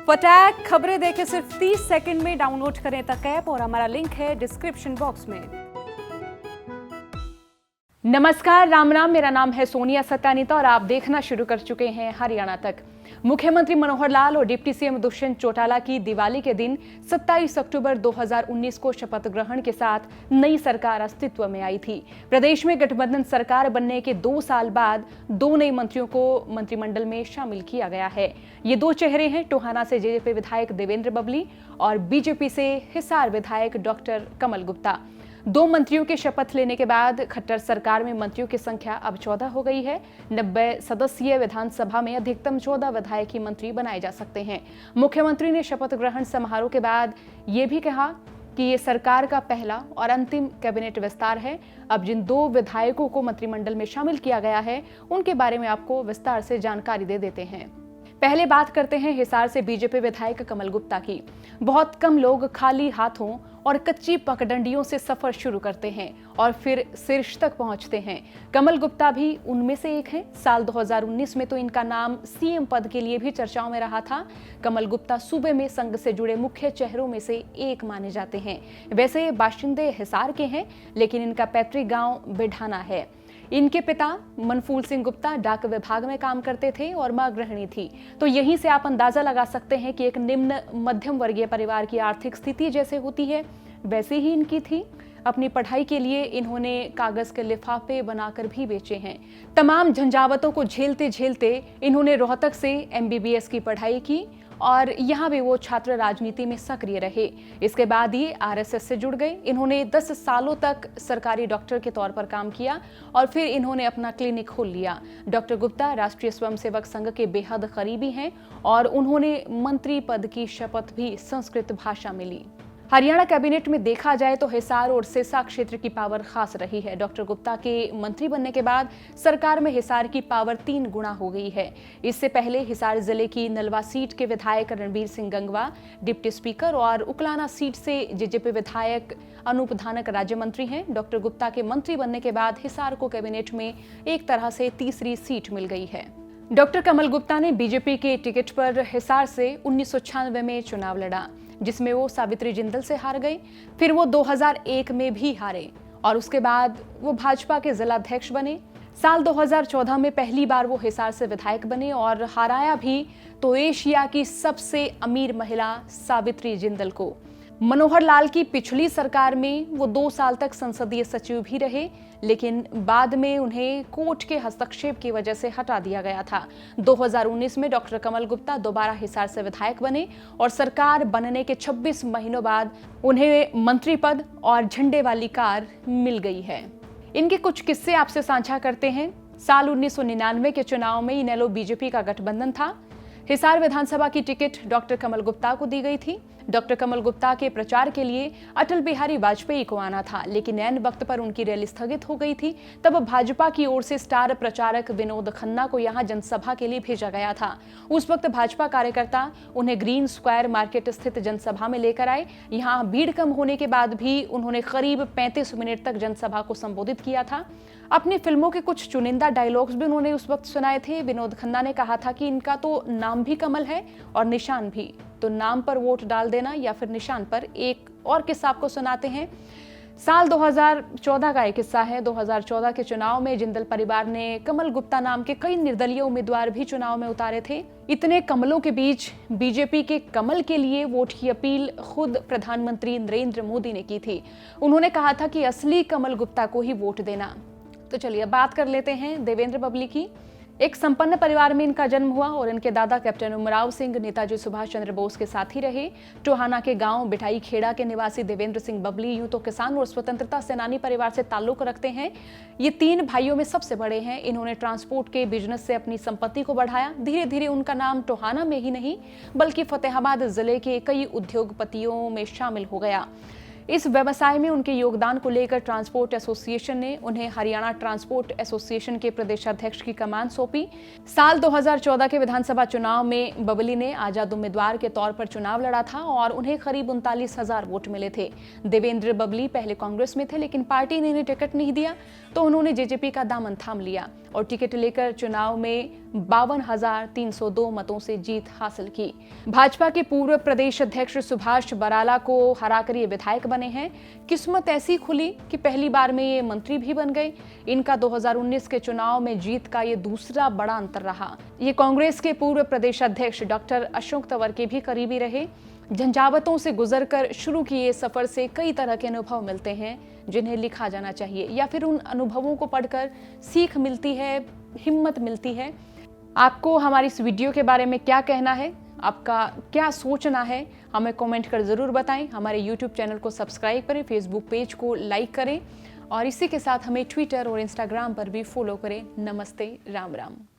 फटाक खबरें देखें सिर्फ 30 सेकंड में डाउनलोड करें तक ऐप और हमारा लिंक है डिस्क्रिप्शन बॉक्स में। नमस्कार, राम राम। मेरा नाम है सोनिया सत्यानीता और आप देखना शुरू कर चुके हैं हरियाणा तक। मुख्यमंत्री मनोहर लाल और डिप्टी सीएम दुष्यंत चौटाला की दिवाली के दिन 27 अक्टूबर 2019 को शपथ ग्रहण के साथ नई सरकार अस्तित्व में आई थी। प्रदेश में गठबंधन सरकार बनने के 2 साल बाद 2 नए मंत्रियों को मंत्रिमंडल में शामिल किया गया है। ये 2 चेहरे हैं टोहाना से जेजेपी विधायक देवेंद्र बबली और बीजेपी से हिसार विधायक डॉक्टर कमल गुप्ता। 2 मंत्रियों के शपथ लेने के बाद खट्टर सरकार में मंत्रियों की संख्या अब 14 हो गई है। 90 सदस्यीय विधानसभा में अधिकतम 14 विधायक ही मंत्री बनाए जा सकते हैं। मुख्यमंत्री ने शपथ ग्रहण समारोह के बाद ये भी कहा कि ये सरकार का पहला और अंतिम कैबिनेट विस्तार है। अब जिन 2 विधायकों को मंत्रिमंडल में शामिल किया गया है उनके बारे में आपको विस्तार से जानकारी दे देते हैं। पहले बात करते हैं हिसार से बीजेपी विधायक कमल गुप्ता की। बहुत कम लोग खाली हाथों और कच्ची पगडंडियों से सफर शुरू करते हैं और फिर शीर्ष तक पहुंचते हैं। कमल गुप्ता भी उनमें से एक हैं। साल 2019 में तो इनका नाम सीएम पद के लिए भी चर्चाओं में रहा था। कमल गुप्ता सूबे में संघ से जुड़े मुख्य चेहरों में से एक माने जाते हैं। वैसे बाशिंदे हिसार के हैं, लेकिन इनका पैतृक गांव बिढाना है। इनके पिता मनफूल सिंह गुप्ता डाक विभाग में काम करते थे और मां गृहिणी थी। तो यहीं से आप अंदाजा लगा सकते हैं कि एक निम्न मध्यम वर्गीय परिवार की आर्थिक स्थिति जैसे होती है वैसे ही इनकी थी। अपनी पढ़ाई के लिए इन्होंने कागज के लिफाफे बनाकर भी बेचे हैं। तमाम झंझावतों को झेलते झेलते इन्होंने रोहतक से एमबीबीएस की पढ़ाई की और यहाँ भी वो छात्र राजनीति में सक्रिय रहे। इसके बाद ये आरएसएस से जुड़ गए। इन्होंने 10 सालों तक सरकारी डॉक्टर के तौर पर काम किया और फिर इन्होंने अपना क्लिनिक खोल लिया। डॉक्टर गुप्ता राष्ट्रीय स्वयंसेवक संघ के बेहद करीबी हैं और उन्होंने मंत्री पद की शपथ भी संस्कृत भाषा में ली। हरियाणा कैबिनेट में देखा जाए तो हिसार और सिरसा क्षेत्र की पावर खास रही है। डॉक्टर गुप्ता के मंत्री बनने के बाद सरकार में हिसार की पावर 3 गुना हो गई है। इससे पहले हिसार जिले की नलवा सीट के विधायक रणबीर सिंह गंगवा डिप्टी स्पीकर और उकलाना सीट से जेजेपी विधायक अनूप धानक राज्य मंत्री हैं। डॉक्टर गुप्ता के मंत्री बनने के बाद हिसार को कैबिनेट में एक तरह से तीसरी सीट मिल गई है। डॉक्टर कमल गुप्ता ने बीजेपी के टिकट पर हिसार से 1996 में चुनाव लड़ा, जिसमें वो सावित्री जिंदल से हार गए। फिर वो 2001 में भी हारे और उसके बाद वो भाजपा के जिलाध्यक्ष बने। साल 2014 में पहली बार वो हिसार से विधायक बने और हराया भी तो एशिया की सबसे अमीर महिला सावित्री जिंदल को। मनोहर लाल की पिछली सरकार में वो 2 साल तक संसदीय सचिव भी रहे, लेकिन बाद में उन्हें कोर्ट के हस्तक्षेप की वजह से हटा दिया गया था। 2019 में डॉक्टर कमल गुप्ता दोबारा हिसार से विधायक बने और सरकार बनने के 26 महीनों बाद उन्हें मंत्री पद और झंडे वाली कार मिल गई है। इनके कुछ किस्से आपसे साझा करते हैं। साल 1999 के चुनाव में इनेलो बीजेपी का गठबंधन था। हिसार विधानसभा की टिकट डॉक्टर कमल गुप्ता को दी गई थी। डॉक्टर कमल गुप्ता के प्रचार के लिए अटल बिहारी वाजपेयी को आना था, लेकिन ऐन वक्त पर उनकी रैली स्थगित हो गई थी। तब भाजपा की ओर से स्टार प्रचारक विनोद खन्ना को यहां जनसभा के लिए भेजा गया था। उस वक्त भाजपा कार्यकर्ता उन्हें ग्रीन स्क्वायर मार्केट स्थित जनसभा में लेकर आए। यहां भीड़ कम होने के बाद भी उन्होंने करीब 35 मिनट तक जनसभा को संबोधित किया था। अपनी फिल्मों के कुछ चुनिंदा डायलॉग्स भी उन्होंने उस वक्त सुनाए थे। विनोद खन्ना ने कहा था कि इनका तो नाम भी कमल है और निशान भी, तो नाम पर वोट डाल देना या फिर निशान पर। एक और किस्सा आपको सुनाते हैं। साल 2014 का एक किस्सा है। 2014 के चुनाव में जिंदल परिवार ने कमल गुप्ता नाम के कई निर्दलीय उम्मीदवार भी चुनाव में उतारे थे। इतने कमलों के बीच बीजेपी के कमल के लिए वोट की अपील खुद प्रधानमंत्री नरेंद्र मोदी ने की थी। उन्होंने कहा था कि असली कमल गुप्ता को ही वोट देना। तो चलिए बात कर लेते हैं देवेंद्र बबली की। एक संपन्न परिवार में इनका जन्म हुआ और इनके दादा कैप्टन उमराव सिंह नेताजी सुभाष चंद्र बोस के साथी रहे। टोहाना के गांव बिठाई खेड़ा के निवासी देवेंद्र सिंह बबली यूं तो किसान और स्वतंत्रता सेनानी परिवार से ताल्लुक रखते हैं। ये 3 भाइयों में सबसे बड़े हैं। इन्होंने ट्रांसपोर्ट के बिजनेस से अपनी संपत्ति को बढ़ाया। धीरे धीरे उनका नाम टोहाना में ही नहीं बल्कि फतेहाबाद जिले के कई उद्योगपतियों में शामिल हो गया। इस व्यवसाय में उनके योगदान को लेकर ट्रांसपोर्ट एसोसिएशन ने उन्हें हरियाणा ट्रांसपोर्ट एसोसिएशन के प्रदेशाध्यक्ष की कमान सौंपी। साल 2014 के विधानसभा चुनाव में बबली ने आजाद उम्मीदवार के तौर पर चुनाव लड़ा था और उन्हें करीब 39,000 वोट मिले थे। देवेंद्र बबली पहले कांग्रेस में थे, लेकिन पार्टी ने इन्हें टिकट नहीं दिया तो उन्होंने जेजेपी का दामन थाम लिया और टिकट लेकर चुनाव में 52,302 मतों से जीत हासिल की। भाजपा के पूर्व प्रदेश अध्यक्ष सुभाष बराला को हराकर ये विधायक बने हैं। किस्मत ऐसी खुली कि पहली बार में ये मंत्री भी बन गए। इनका 2019 के चुनाव में जीत का ये दूसरा बड़ा अंतर रहा। ये कांग्रेस के पूर्व प्रदेश अध्यक्ष डॉक्टर अशोक तंवर के भी करीबी रहे। झंझावतों से गुजरकर शुरू किए सफर से कई तरह के अनुभव मिलते हैं जिन्हें लिखा जाना चाहिए, या फिर उन अनुभवों को पढ़कर सीख मिलती है, हिम्मत मिलती है। आपको हमारी इस वीडियो के बारे में क्या कहना है, आपका क्या सोचना है, हमें कमेंट कर ज़रूर बताएं। हमारे YouTube चैनल को सब्सक्राइब करें, फेसबुक पेज को लाइक करें और इसी के साथ हमें ट्विटर और इंस्टाग्राम पर भी फॉलो करें। नमस्ते, राम राम।